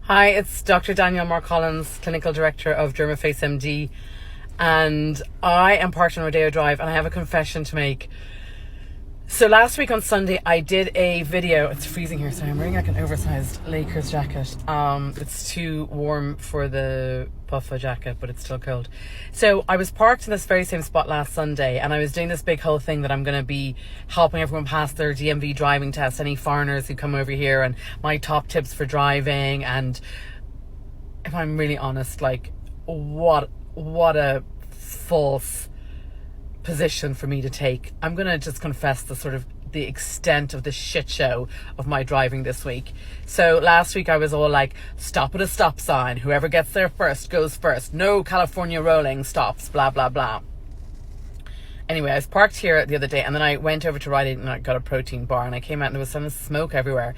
Hi, it's Dr. Danielle Mark-Collins, Clinical Director of Dermaface MD, and I am parked on Rodeo Drive, and I have a confession to make. So last week on Sunday, I did a video. It's freezing here, so I'm wearing like an oversized Lakers jacket. It's too warm for the puffer jacket, but it's still cold. So I was parked in this very same spot last Sunday, and I was doing this big whole thing that I'm going to be helping everyone pass their DMV driving test, any foreigners who come over here, and my top tips for driving. And if I'm really honest, like, what a false position for me to take. I'm gonna just confess the extent of the shit show of my driving this week. So last week I was all like, stop at a stop sign, whoever gets there first goes first, no California rolling stops, blah blah blah. Anyway, I was parked here the other day, and then I went over to Rite Aid and I got a protein bar, and I came out and there was some smoke everywhere.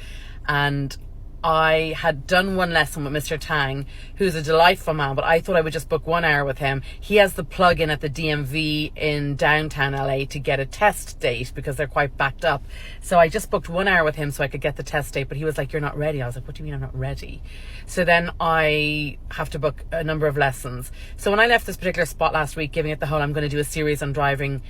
And I had done one lesson with Mr. Tang, who's a delightful man, but I thought I would just book 1 hour with him. He has the plug-in at the DMV in downtown LA to get a test date because they're quite backed up. So I just booked 1 hour with him so I could get the test date, but he was like, you're not ready. I was like, what do you mean I'm not ready? So then I have to book a number of lessons. So when I left this particular spot last week, giving it the whole, I'm going to do a series on driving,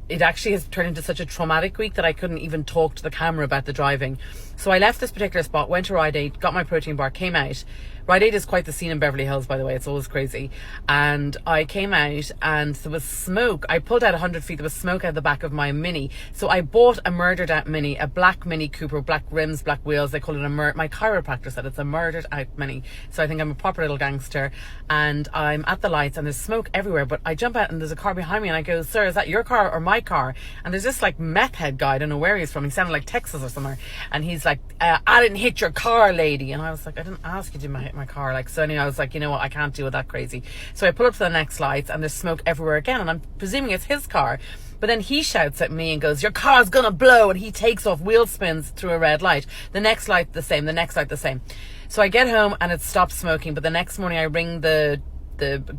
it actually has turned into such a traumatic week that I couldn't even talk to the camera about the driving. So I left this particular spot, went to Rite Aid, got my protein bar, came out. Rite Aid is quite the scene in Beverly Hills, by the way. It's always crazy. And I came out and there was smoke. I pulled out 100 feet. There was smoke out the back of my Mini. So I bought a murdered out Mini, a black Mini Cooper, black rims, black wheels. They call it my chiropractor said it's a murdered out Mini. So I think I'm a proper little gangster. And I'm at the lights and there's smoke everywhere. But I jump out and there's a car behind me and I go, sir, is that your car or my car? And there's this like meth head guy. I don't know where he's from. He sounded like Texas or somewhere. And he's like, I didn't hit your car, lady. And I was like, I didn't ask you to hit my car. Like, so anyway, I was like, you know what, I can't deal with that crazy. So I pull up to the next lights and there's smoke everywhere again, and I'm presuming it's his car. But then he shouts at me and goes, your car's gonna blow, and he takes off, wheel spins through a red light. The next light the same, the next light the same. So I get home and it stops smoking, but the next morning I ring the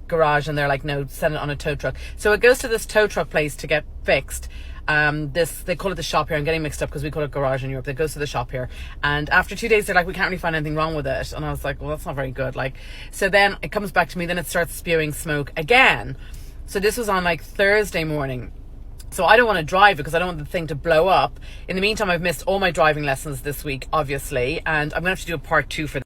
garage and they're like, no, send it on a tow truck. So it goes to this tow truck place to get fixed. They call it the shop here. I'm getting mixed up because we call it garage in Europe. It goes to the shop here, and after 2 days they're like, we can't really find anything wrong with it. And I was like, well, that's not very good. Like, so then it comes back to me, then it starts spewing smoke again. So this was on like Thursday morning. So I don't want to drive it because I don't want the thing to blow up. In the meantime, I've missed all my driving lessons this week, obviously, and I'm gonna have to do a part 2 for that.